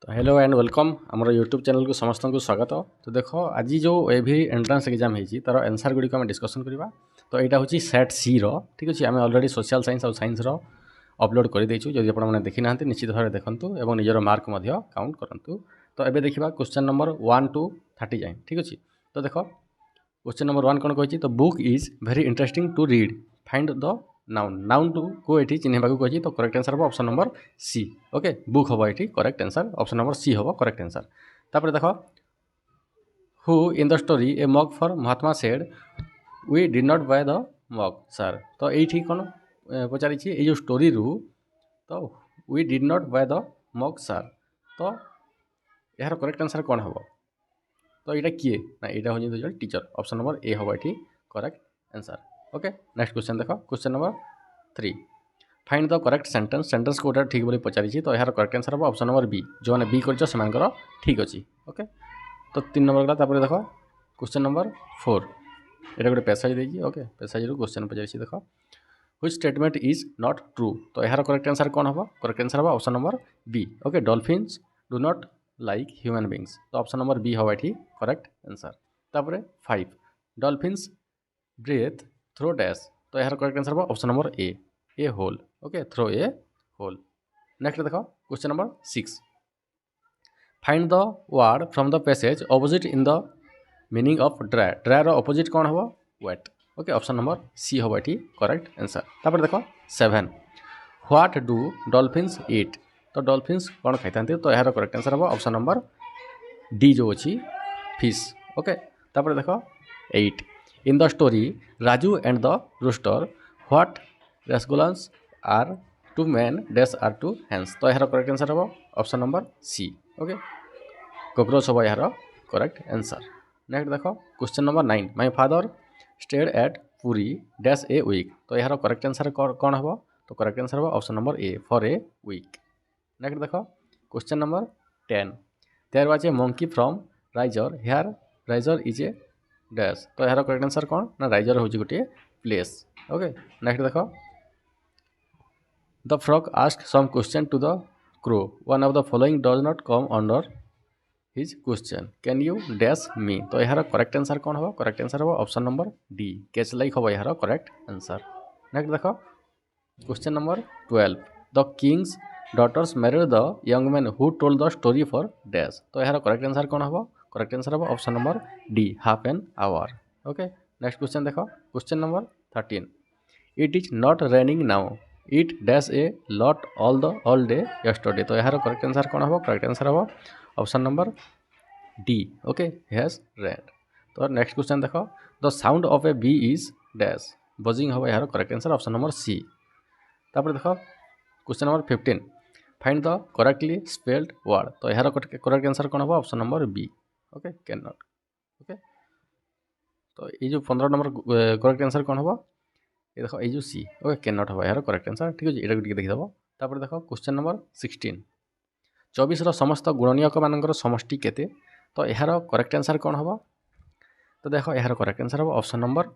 तो hello and welcome आमर YouTube channel को समस्त को स्वागत। तो देख आज जो एभि एंट्रांस एग्जाम होती तार आंसर गुड़ी आम डिस्कसन करवा। तो यहाँ हूँ सेट सी रो ठीक अच्छे आम अलरेडी सोशल साइंस और साइंस अपलोड कर देचु। जदि आपने देखी ना निश्चित भाव देखूँ और निजर मार्क काउंट करूँ। तो ये देखा क्वेश्चन नंबर 1 to 30 जाए ठीक अच्छे। तो देख क्वेश्चन नंबर 1 कौन कही तो book is very interesting to read find the noun noun टू को ये चिन्हवा कही। तो करेक्ट आंसर हम option number C. Okay book हम ये correct answer option number C हम करेक्ट आंसर। तापर देख who in the story a mug for Mahatma said we did not buy the mug sir. तो ये कौन पचारि ये जो स्टोरी रू तो we did not buy the mug sir. तो यार करेक्ट आंसर कौन हम तो यहाँ किए ना यहाँ हूँ टीचर ऑप्शन नंबर ए हम ये correct answer. Okay next question देख question number 3 find the correct sentence sentence कोटा ठीक बोली पचारि। तो यार करेक्ट आंसर हम ऑप्शन नंबर बी जो मैंने बी कर ठीक अच्छी। ओके तो 3 नंबर गला देख क्वेश्चन नंबर 4 ये गोटे पैसेज देगी। ओके पैसेज रू क्वेश्चन पचारि देख which statement is not true. तो यार करेक्ट आंसर कौन हम करेक्ट आंसर हम option number B. Okay dolphins do not like human beings. तो ऑप्शन नंबर बी हम ये करेक्ट आंसर। तापर 5 डॉल्फिन्स ब्रेथ थ्रो डैश। तो यार करेक्ट आंसर हम option number A hole. Okay throw a hole. Next देख question number 6 find the word from the passage opposite in the meaning of dry dry रो opposite कौन हम wet. Okay option number C हम ये correct answer. तापर देख 7 what do dolphins ईट। तो dolphins कौन खाई था। तो यार करेक्ट आंसर हम ऑप्शन नंबर डी जो अच्छी फिश। ओके तापर देख 8 in the story Raju and the rooster what rasgullas are two man dash are two hands. तो यार करेक्ट आंसर हम option number C. Okay cockroach हम यार करेक्ट आंसर। नेक्स्ट देख question number 9 my father stayed at Puri dash a week. तो यार correct answer कौन हम तो करेक्ट आंसर हम option number A for a week. Next देख question number 10 there was a monkey from riser here riser is a dash. तो यार correct answer कौन ना राइजर हूँ गोटे प्लेस। ओके नेक्स्ट देख the frog ask some question to the crow one of the following does not come under his question can you dash me. तो यार correct answer कौन हम करेक्ट आंसर हम option number D catch like हम यार correct answer. Next देख question number 12 the king's daughters married the young man who told the story for dash. तो यार करेक्ट आंसर कौन हम करेक्ट आंसर हम option number D half an hour. Okay next question देख question number 13 it is not raining now it dash a lot all day yesterday. तो यार correct answer कौन हम करेक्ट आंसर हम option number D. Okay has read. तो next question देख the sound of a bee is dash buzzing हम यार correct answer option number C. तापर देख question number 15 find the correctly spelled word. तो यार करेक्ट आंसर कौन हम option number B. Okay can not. Okay तो ये जो 15 नंबर करेक्ट आंसर कौन हम ये देख ये सी। ओके कैन नॉट हम यार करेक्ट आंसर ठीक अच्छे। ये देखिदेव तापर देख क्वेश्चन नंबर 16 24 समस्त गुणनीयक मान समष्टि केते। तो यार करेक्ट आंसर कौन हम तो देख यार करेक्ट आंसर हम option number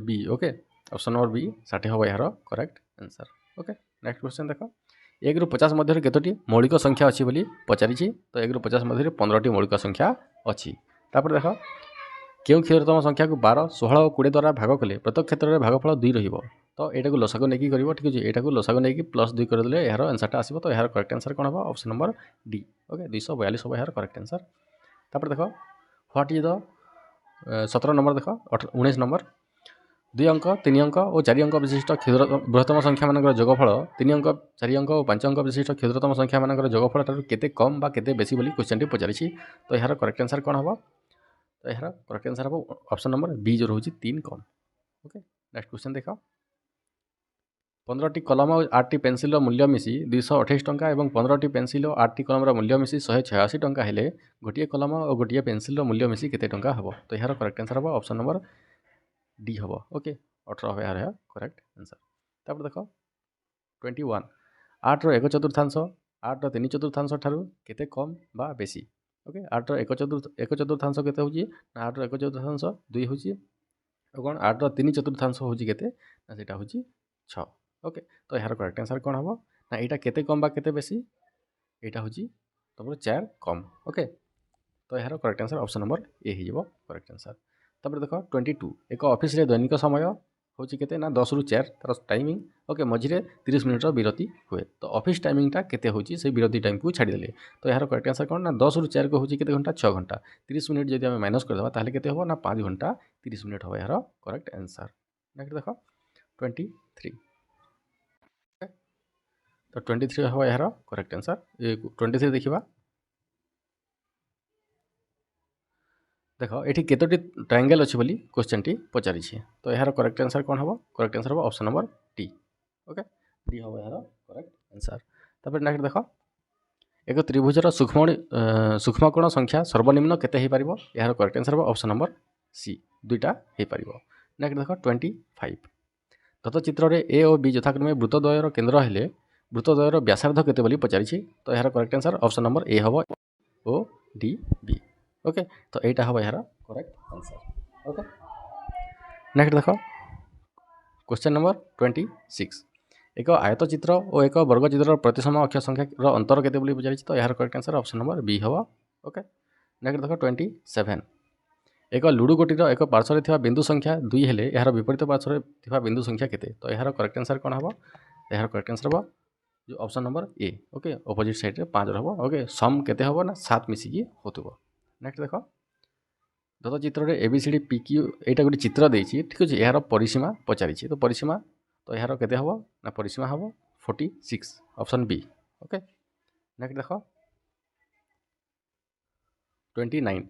B. Okay option number B 60 हम यार correct answer. Okay next question देख 1 ରୁ 50 मध्य केतोटी मौलिक संख्या अच्छी बोली पचारि। तो 1 ରୁ 50 मध्य 15टी मौलिक संख्या अच्छी। तापर देख क्यों क्षुद्रतम संख्या को 12 16 और 20 द्वारा भाग कले प्रत्येक क्षेत्र में भागफल 2 रहिबो। तो यहाँ लसागु नहीं कर ठीक अच्छे। यहाँ लसागु नहीं +2 करदे यार आंसरटा आसो। तो यार करेक्ट आंसर कौन हम ऑप्शन नंबर डी। ओके 242 हम यार करेक्ट आंसर। तापर देख व्हाट इज द 17 नंबर देख 19 नंबर 2 अंक 3 अंक और 4 अंक विशिष्ट क्षुद्र बृहत्तम संख्या मान जोगफल 3 अंक 4 अंक और 5 अंक विशिष्ट क्षुद्रतम संख्या मान जोगफल ठार केते कम बा केते बेसी बोली क्वेश्चन टी पचारि। तो यार करेक्ट आंसर कौन हम तो यार करेक्ट आंसर हम ऑप्शन नंबर बी जो रोचे 3 कम। ओके नेक्स्ट क्वेश्चन देख 15टी कलम और 8टी पेनसिल मूल्य मिसी 228 टंका और 15टी पेनसिल और 8टी कलम मूल्य मिसी 186 टंका हेले गोटे कलम और गोटे पेनसिल मूल्य मिसी केते टंका हम। तो यार करेक्ट आंसर हम ऑप्शन नंबर डी हम। ओके 18 हम यार करेक्ट आंसर। तापर देख 21 8 रो 1/4 8 रो 3/4 ठारू केते कम बा बेसी। ओके 8 रो 1/4 केते होची ना 8 रो 1/4 2 होची और कौन 8 रो 3/4 होची केते ना सेटा होची 6। ओके तो यार करेक्ट आंसर कौन हम ना यहाँ केते कम बा केते बेसी यहाँ हूँ तुम 4 कम ओके तो यार करेक्ट आंसर ऑप्शन नंबर ए हो करेक्ट आंसर तापर देख 22 एक ऑफिस रे दैनिक समय हूँ केते ना 10 रु 4 तार टाइमिंग ओके मझे 30 मिनट विरति हुए तो ऑफिस टाइमिंगटा केते होची से विरति टाइम को छाड़देले तो यार करेक्ट आंसर कौन ना 10 रु 4 को होची केते घंटा 6 घंटा 30 मिनट जब आम माइनस करदे ताहले केते हो ना 5 घंटा 30 मिनट हो यार करेक्ट आंसर नेक्स्ट देख 23 तो 23 हम यार करेक्ट आंसर 23 देखा देख ये केतोटी ट्रायंगल अच्छी बोली क्वेश्चन टी पचारि तो यार करेक्ट आंसर कौन हम करेक्ट आंसर हम option number D okay D हम यार करेक्ट आंसर तापर नेक्स्ट देख एक त्रिभुजर सूक्ष्मकोण संख्या सर्वनिम्न केते हो पार यार करेक्ट आंसर हम ऑप्शन नंबर सी दुईटा हो पार नेक्स्ट देख 25 दत्त चित्र में ए और बी यथाक्रमे वृत्तद्वयर केन्द्र हेले वृत्तद्वयर व्यासार्ध केते बोली पचारि तो यार correct answer option number A हम ओ डी बी ओके तो यहाँ हम यार करेक्ट आंसर ओके नेक्स्ट देख क्वेश्चन नंबर 26 एक आयतचित्र और एक वर्गचित्र प्रतिसम अक्ष संख्यार अंतर केते बोली पचारि तो यार correct answer option number B हम ओके नेक्स्ट देख 27 एक लुडु गोटीर एक पार्श्व थी बिंदु संख्या 2 हेले यार विपरीत पार्श्व थी बिंदु संख्या केते तो यार करेक्ट आंसर कौन हम यार करेक्ट आंसर हम जो option number A okay opposite side 5 हम ओके सम केते हम ना 7 मिसिकी होतुबो नेक्स्ट देख दत्त चित्र में एबीसीडी पीक्यू यहाँ गोटे चित्र देती ठीक अच्छे यार परिसीमा पचारि तो परिसीमा तो यार केते हम ना परिसीमा हम 46 ऑप्शन बी ओके नेक्स्ट देख 29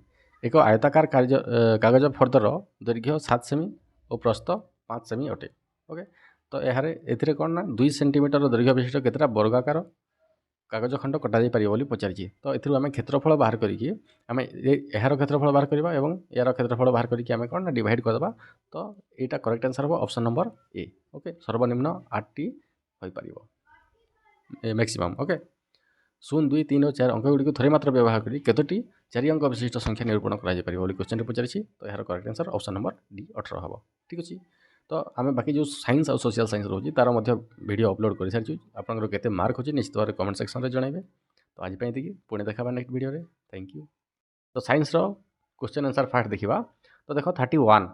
एक आयताकार कागज फर्दर दैर्घ्य 7 सेमी और प्रस्थ 5 सेमी अटे ओके तो यार ए कौन ना 2 सेंटीमीटर दैर्घ्य विशिष्ट केतटा वर्गाकार कागज खंड कटा जाई पारिबो बोली पचारि तो एथुरु आमे क्षेत्रफल बाहर करिकि आमे यार क्षेत्रफल बाहर करबा एवं यार क्षेत्रफल बाहर करिकि आमे कोन डिवाइड कर देबा तो एटा करेक्ट आंसर हो ऑप्शन नंबर ए ओके सर्वनिम्न 8 टी होई पारिबो मैक्सिमम ओके 0 2 3 और 4 अंक गुडी थरे मात्र व्यवहार करी केतोटी 4 अंक विशिष्ट संख्या निरूपण करा जाई पारिबो बोली क्वेश्चन पचारि तो यार correct answer option number D 18 हबो ठीक अछि तो आम बाकी जो साइंस और सोशल साइंस रोचे तार वीडियो अपलोड कर सारी आपंकर केते मार्क होची निश्चित भाव कमेंट सेक्शन में जनइबे तो आज पुणी देखा नेक्स्ट वीडियो रे थैंक यू तो साइंस क्वेश्चन आंसर फास्ट देखा तो देख 31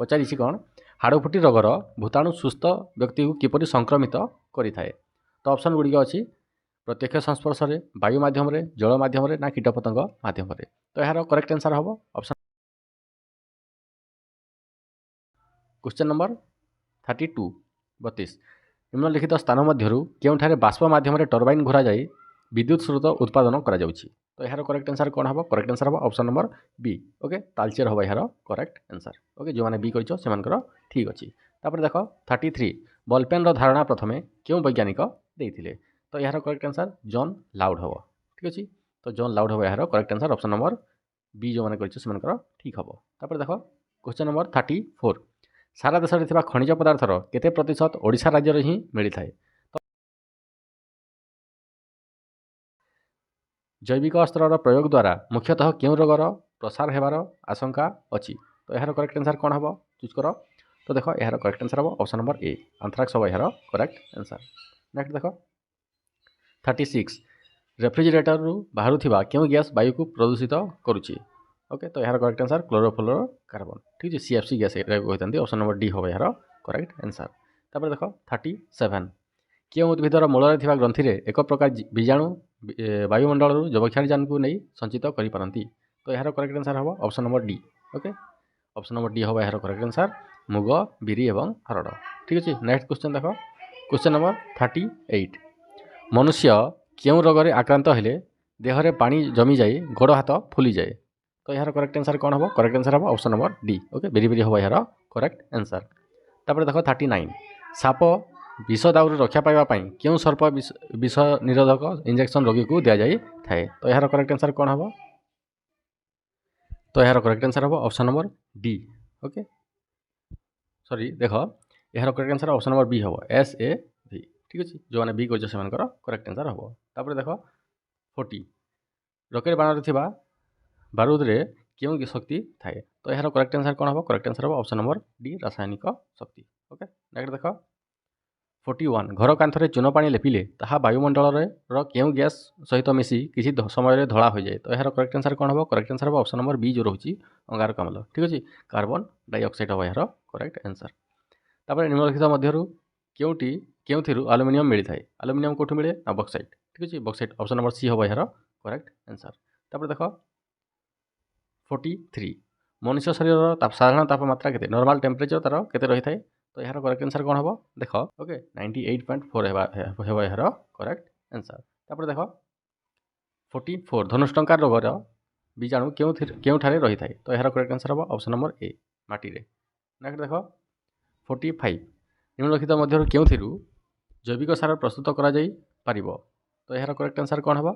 पचारि कौन हाड़फुटी रोगर भूताणु सुस्थ व्यक्ति को किपरि संक्रमित करें तो ऑप्शन गुड़िक अच्छी प्रत्यक्ष संस्पर्श में वायु माध्यम जल माध्यम ना कीटपतंग माध्यम तो यार करेक्ट आंसर हम ऑप्शन क्वेश्चन नंबर 32 निम्नलिखित स्थान मध्यरु केउठारे बाष्प माध्यम टर्बाइन घोरा जाई विद्युत स्रोत उत्पादन करा जाउछि तो यार करेक्ट आंसर कौन हम करेक्ट आंसर हम option number B okay Talcher हम यार करेक्ट आंसर ओके जो मैंने बी कह से ठीक अच्छी तापर देख 33 बलपेन धारणा प्रथमे क्यों वैज्ञानिक देते तो यार करेक्ट आंसर जॉन लाउड हम ठीक अच्छे तो जॉन लाउड हम यार correct answer option number B जो मैंने कर ठीक हम तापर देख क्वेश्चन नंबर 34 सारा देश में खनिज पदार्थर केते प्रतिशत ओडिशा राज्य ही मिलता है तो जैविक अस्त्र प्रयोग द्वारा मुख्यतः क्यों रोगर प्रसार होबार आशंका अच्छी तो यार करेक्ट आंसर कौन हम चूज कर तो देख यार करेक्ट आंसर हम ऑप्शन नंबर ए आंथ्राक्स हम यार करेक्ट आंसर नेक्स्ट देख 36 रेफ्रिजरेटर रु बाहर क्यों गैस वायु को प्रदूषित करुच्ची ओके तो यार करेक्ट आंसर क्लोरोफ्लोरो कार्बन ठीक है सीएफसी गैस कहते ऑप्शन नंबर डी हम यार करेक्ट आंसर तापर देख 37 क्यों उद्भिदर मूल ग्रंथि एक प्रकार बीजाणु वायुमंडल जबक्षारजान को नहीं संचित करें तो यार करेक्ट आंसर हम option number D okay option number D हम यार करेक्ट आंसर मुग बिरी एवं हरड़ ठीक अच्छे नेक्स्ट क्वेश्चन देख क्वेश्चन नंबर 38 मनुष्य क्यों रोग आक्रांत हेले देहरे पानी जमी जाए गोड़ हाथ फुली जाए तो यार करेक्ट आंसर कौन हम करेक्ट आंसर हम option number D okay very very हम यार करेक्ट आंसर तापर देख 39 साप विष दाउर रक्षा पाइबापी क्यों सर्प विष निरोधक इंजेक्शन रोगी को दि जाए थाए तो यार करेक्ट आंसर कौन हम तो यार करेक्ट आंसर हम option number D okay sorry देख यार correct answer option number B हम एस ए भी ठीक अच्छे जो मैंने बी कह से करेक्ट आंसर हम तापर देख 40 रकेट बाण थी बारूद रे क्यों शक्ति थाए तो यार करेक्ट आंसर कौन हम करेक्ट आंसर हम ऑप्शन नंबर डी रासायनिक शक्ति ओके नेक्स्ट देख 41 ଘର କାନ୍ଥରେ ଚୂନ ପାଣି ଲେପିଲେ ତାହା ବାୟୁମଣ୍ଡଳରେ କେଉଁ ଗ୍ୟାସ୍ ସହିତ ମିଶି କିଛି ସମୟରେ ଧଳା ହୋଇଯାଏ? ତ ଏହାର କରେକ୍ଟ ଆନ୍ସର୍ କ'ଣ ହେବ? କରେକ୍ଟ ଆନ୍ସର୍ ହେବ ଅପସନ୍ ନମ୍ବର ବି ଯେଉଁ ରହୁଛି ଅଙ୍ଗାରକାମ୍ଳ। ଠିକ୍ ଅଛି, କାର୍ବନ ଡାଇଅକ୍ସାଇଡ୍ ହେବ ଏହାର କରେକ୍ଟ ଆନ୍ସର୍। ତାପରେ ନିମ୍ନଲିଖିତ ମଧ୍ୟରୁ କେଉଁଥିରୁ ଆଲୁମିନିୟମ ମିଳିଥାଏ? ଆଲୁମିନିୟମ କେଉଁଠୁ ମିଳେ? ନା ବକ୍ସାଇଟ୍। ଠିକ୍ ଅଛି, ବକ୍ସାଇଟ୍ ଅପସନ୍ ନମ୍ବର ସି ହେବ ଏହାର କରେକ୍ଟ ଆନ୍ସର୍। ତାପରେ ଦେଖ 43 ମନୁଷ୍ୟ ଶରୀରର ସାଧାରଣ ତାପମାତ୍ରା କେତେ? ନର୍ମାଲ ଟେମ୍ପରେଚର ତାର କେତେ ରହିଥାଏ? ତ ଏହାର କରେକ୍ଟ ଆନ୍ସର୍ କ'ଣ ହେବ? ଦେଖ ଓକେ 98.4 ହେବ ଏହାର କରେକ୍ଟ ଆନ୍ସର୍। ତାପରେ ଦେଖ 44 ଧନୁଷ୍ଟଙ୍କାର ରୋଗର ବୀଜାଣୁ କେଉଁଠାରେ ରହିଥାଏ? ତ ଏହାର କରେକ୍ଟ ଆନ୍ସର୍ ହେବ ଅପସନ୍ ନମ୍ବର ଏ ମାଟିରେ। ନେକ୍ସଟ ଦେଖ 45 ନିମ୍ନଲିଖିତ ମଧ୍ୟରୁ କେଉଁଥିରୁ ଜୈବିକ ସାର ପ୍ରସ୍ତୁତ କରାଯାଇ ପାରିବ? ତ ଏହାର କରେକ୍ଟ ଆନ୍ସର୍ କ'ଣ ହେବ?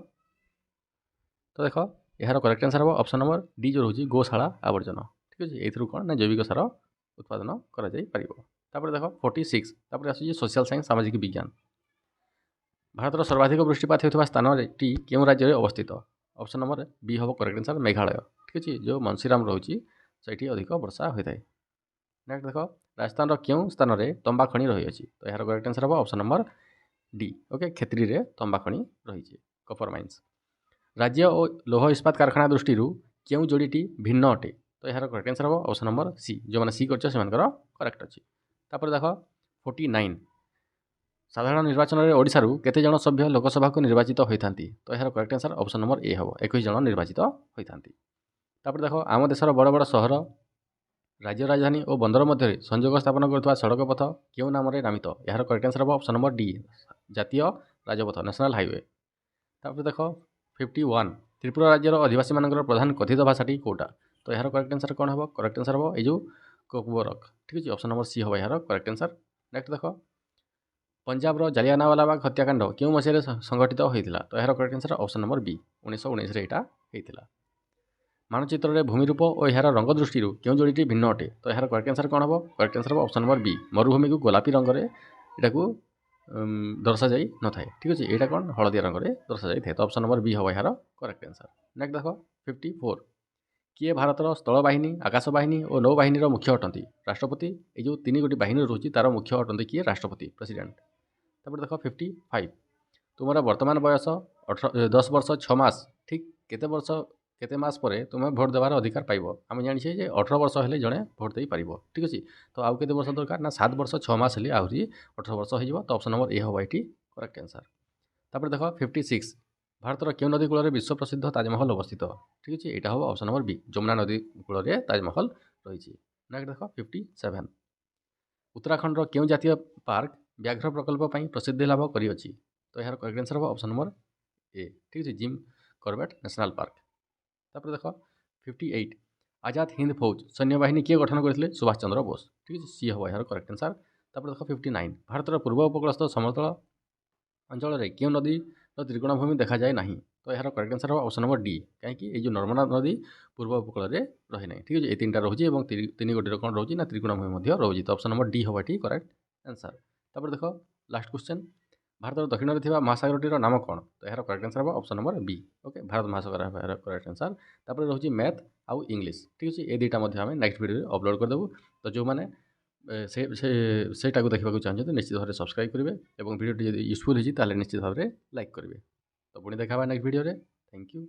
ତ ଦେଖ ଏହାର କରେକ୍ଟ ଆନ୍ସର୍ ହେବ ଅପସନ୍ ନମ୍ବର ଡି ଯେଉଁ ରହୁଛି ଗୋଶାଳା ଆବର୍ଜନା। ଠିକ୍ ଅଛି, ଏଇଥିରୁ କ'ଣ ନା ଜୈବିକ ସାର ଉତ୍ପାଦନ କରାଯାଇପାରିବ। ତାପରେ ଦେଖ 46 ତାପରେ ଆସୁଛି ସୋସିଆଲ ସାଇନ୍ସ ସାମାଜିକ ବିଜ୍ଞାନ। ଭାରତର ସର୍ବାଧିକ ବୃଷ୍ଟିପାତ ହେଉଥିବା ସ୍ଥାନଟି କେଉଁ ରାଜ୍ୟରେ ଅବସ୍ଥିତ? ଅପସନ୍ ନମ୍ବର ବି ହେବ କରେକ୍ଟ ଆନ୍ସର୍ ମେଘାଳୟ। ଠିକ୍ ଅଛି, ଯେଉଁ ମନ୍ସିରାମ ରହୁଛି ସେଇଠି ଅଧିକ ବର୍ଷା ହୋଇଥାଏ। ନେକ୍ସଟ ଦେଖ ରାଜସ୍ଥାନର କେଉଁ ସ୍ଥାନରେ ତମ୍ବା ଖଣି ରହିଅଛି? ତ ଏହାର କରେକ୍ଟ ଆନ୍ସର୍ ହେବ ଅପସନ୍ ନମ୍ବର ଡି ଓକେ କ୍ଷେତ୍ରୀରେ ତମ୍ବା ଖଣି ରହିଛି କପର ମାଇନ୍ସ। ରାଜ୍ୟ ଓ ଲୌହ ଇସ୍ପାତ କାରଖାନା ଦୃଷ୍ଟିରୁ କେଉଁ ଯୋଡ଼ିଟି ଭିନ୍ନ ଅଟେ? ତ ଏହାର କରେକ୍ଟ ଆନ୍ସର୍ ହେବ ଅପସନ୍ ନମ୍ବର ସି ଯେଉଁମାନେ ସି କରିଛ ସେମାନଙ୍କର କରେକ୍ଟ ଅଛି। ତାପରେ ଦେଖ 49 ସାଧାରଣ ନିର୍ବାଚନରେ ଓଡ଼ିଶାରୁ କେତେ ଜଣ ସଭ୍ୟ ଲୋକସଭାକୁ ନିର୍ବାଚିତ ହୋଇଥାନ୍ତି? ତ ଏହାର correct answer option number A ହେବ 21 ଜଣ ନିର୍ବାଚିତ ହୋଇଥାନ୍ତି। ତାପରେ ଦେଖ ଆମ ଦେଶର ବଡ଼ ବଡ଼ ସହର ରାଜ୍ୟ ରାଜଧାନୀ ଓ ବନ୍ଦର ମଧ୍ୟରେ ସଂଯୋଗ ସ୍ଥାପନ କରୁଥିବା ସଡ଼କ ପଥ କେଉଁ ନାମରେ ନାମିତ? ଏହାର କରେକ୍ଟ ଆନ୍ସର୍ ହେବ ଅପସନ୍ ନମ୍ବର ଡି ଜାତୀୟ ରାଜପଥ ନ୍ୟାସନାଲ୍ ହାଇୱେ। ତାପରେ ଦେଖ 51 ତ୍ରିପୁରା ରାଜ୍ୟର ଅଧିବାସୀମାନଙ୍କର ପ୍ରଧାନ କଥିତ ଭାଷାଟି କେଉଁଟା? ତ ଏହାର କରେକ୍ଟ ଆନ୍ସର୍ କ'ଣ ହେବ? କରେକ୍ଟ ଆନ୍ସର୍ ହେବ ଏଇ ଯେଉଁ କୋକବରକ। ଠିକ୍ ଅଛି, ଅପସନ୍ ନମ୍ବର ସି ହେବ ଏହାର କରେକ୍ଟ ଆନ୍ସର୍। ନେକ୍ସଟ ଦେଖ ପଞ୍ଜାବର ଜାଲିଆନାୱାଲାବାଗ ହତ୍ୟାକାଣ୍ଡ କେଉଁ ମସିହାରେ ସଂଘଟିତ ହୋଇଥିଲା? ତ ଏହାର କରେକ୍ଟ ଆନ୍ସର୍ ଅପସନ୍ ନମ୍ବର ବି 1919ରେ ଏଇଟା ହେଇଥିଲା। ମାନଚିତ୍ରରେ ଭୂମିରୂପ ଓ ଏହାର ରଙ୍ଗ ଦୃଷ୍ଟିରୁ କେଉଁ ଯୋଡ଼ିଟି ଭିନ୍ନ ଅଟେ? ତ ଏହାର କରେକ୍ଟ ଆନ୍ସର୍ କ'ଣ ହେବ? କରେକ୍ଟ ଆନ୍ସର୍ ହେବ ଅପସନ୍ ନମ୍ବର ବି ମରୁଭୂମିକୁ ଗୋଲାପୀ ରଙ୍ଗରେ ଏଟାକୁ ଦର୍ଶାଯାଇ ନଥାଏ। ଠିକ୍ ଅଛି, ଏଇଟା କ'ଣ ହଳଦିଆ ରଙ୍ଗରେ ଦର୍ଶାଯାଇଥାଏ। ତ ଅପସନ୍ ନମ୍ବର ବି ହେବ ଏହାର କରେକ୍ଟ ଆନ୍ସର୍। ନେକ୍ସଟ ଦେଖ 54 କିଏ ଭାରତର ସ୍ଥଳବାହିନୀ ଆକାଶ ବାହିନୀ ଓ ନୌବାହିନୀର ମୁଖ୍ୟ ଅଟନ୍ତି? ରାଷ୍ଟ୍ରପତି। ଏଇ ଯେଉଁ ତିନି ଗୋଟି ବାହିନୀ ରହୁଛି ତାର ମୁଖ୍ୟ ଅଟନ୍ତି କିଏ? ରାଷ୍ଟ୍ରପତି ପ୍ରେସିଡେଣ୍ଟ। ତାପରେ ଦେଖ 55 ତୁମର ବର୍ତ୍ତମାନ ବୟସ 10 ବର୍ଷ 6 ମାସ ଠିକ୍ କେତେ ମାସ ପରେ ତୁମେ ଭୋଟ ଦେବାର ଅଧିକାର ପାଇବ? ଆମେ ଜାଣିଛେ ଯେ 18 ବର୍ଷ ହେଲେ ଜଣେ ଭୋଟ ଦେଇପାରିବ। ଠିକ୍ ଅଛି, ତ ଆଉ କେତେ ବର୍ଷ ଦରକାର? ନା 7 ବର୍ଷ 6 ମାସ ହେଲେ ଆହୁରି 18 ବର୍ଷ ହେଇଯିବ। ତ ଅପସନ୍ ନମ୍ବର ଏ ହେବ ଏଇଠି କରେକ୍ଟ ଆନ୍ସର୍। ତାପରେ ଦେଖ 56 ଭାରତର କେଉଁ ନଦୀ କୂଳରେ ବିଶ୍ୱ ପ୍ରସିଦ୍ଧ ତାଜମହଲ ଅବସ୍ଥିତ? ଠିକ୍ ଅଛି, ଏଇଟା ହେବ ଅପସନ୍ ନମ୍ବର ବି ଯମୁନା ନଦୀ କୂଳରେ ତାଜମହଲ ରହିଛି। ନେକ୍ସଟ ଦେଖ 57 ଉତ୍ତରାଖଣ୍ଡର କେଉଁ ଜାତୀୟ ପାର୍କ ବ୍ୟାଘ୍ର ପ୍ରକଳ୍ପ ପାଇଁ ପ୍ରସିଦ୍ଧି ଲାଭ କରିଅଛି? ତ ଏହାର କରେକ୍ଟ ଆନ୍ସର୍ ହେବ ଅପସନ୍ ନମ୍ବର ଏ। ଠିକ୍ ଅଛି, ଜିମ୍ କରବେଟ୍ ନ୍ୟାସନାଲ୍ ପାର୍କ। ତାପରେ ଦେଖ 58 ଆଜାଦ ହିନ୍ଦ ଫୌଜ ସୈନ୍ୟବାହିନୀ କିଏ ଗଠନ କରିଥିଲେ? ସୁଭାଷ ଚନ୍ଦ୍ର ବୋଷ। ଠିକ୍ ଅଛି, ସି ହେବ ଏହାର କରେକ୍ଟ ଆନ୍ସର୍। ତାପରେ ଦେଖ 59 ଭାରତର ପୂର୍ବ ଉପକୂଳସ୍ଥ ସମତଳ ଅଞ୍ଚଳରେ କେଉଁ ନଦୀର ତ୍ରିକୋଣଭୂମି ଦେଖାଯାଏ ନାହିଁ? ତ ଏହାର କରେକ୍ଟ ଆନ୍ସର୍ ହେବ ଅପସନ୍ ନମ୍ବର ଡି କାହିଁକି ଏଇ ଯେଉଁ ନର୍ମଦା ନଦୀ ପୂର୍ବ ଉପକୂଳରେ ରହେ ନାହିଁ। ଠିକ୍ ଅଛି, ଏ ତିନିଟା ରହୁଛି ଏବଂ ତିନି ଗୋଟିର କ'ଣ ରହୁଛି ନା ତ୍ରିକୋଣଭୂମି ମଧ୍ୟ ରହୁଛି। ତ ଅପସନ୍ ନମ୍ବର ଡି ହେବ ଏଠି କରେକ୍ଟ ଆନ୍ସର୍। ତାପରେ ଦେଖ ଲାଷ୍ଟ କ୍ୱେଶ୍ଚନ୍ ଭାରତର ଦକ୍ଷିଣରେ ଥିବା ମହାସାଗରଟିର ନାମ କ'ଣ? ତ ଏହାର କରେକ୍ଟ ଆନ୍ସର୍ ହେବ ଅପସନ୍ ନମ୍ବର ବି ଓକେ ଭାରତ ମହାସାଗର ହେବ ଏହାର କରେକ୍ଟ ଆନ୍ସର୍। ତାପରେ ରହୁଛି ମ୍ୟାଥ୍ ଆଉ ଇଂଲିଶ। ଠିକ୍ ଅଛି, ଏ ଦୁଇଟା ମଧ୍ୟ ଆମେ ନେକ୍ସଟ ଭିଡ଼ିଓରେ ଅପଲୋଡ଼ କରିଦେବୁ। ତ ଯେଉଁମାନେ ସେଇଟାକୁ ଦେଖିବାକୁ ଚାହୁଁଛନ୍ତି ନିଶ୍ଚିତ ଭାବରେ ସବସ୍କ୍ରାଇବ୍ କରିବେ ଏବଂ ଭିଡ଼ିଓଟି ଯଦି ୟୁଜଫୁଲ୍ ହେଇଛି ତାହେଲେ ନିଶ୍ଚିତ ଭାବରେ ଲାଇକ୍ କରିବେ। ତ ପୁଣି ଦେଖା ହେବା ନେକ୍ସଟ ଭିଡ଼ିଓରେ। Thank you.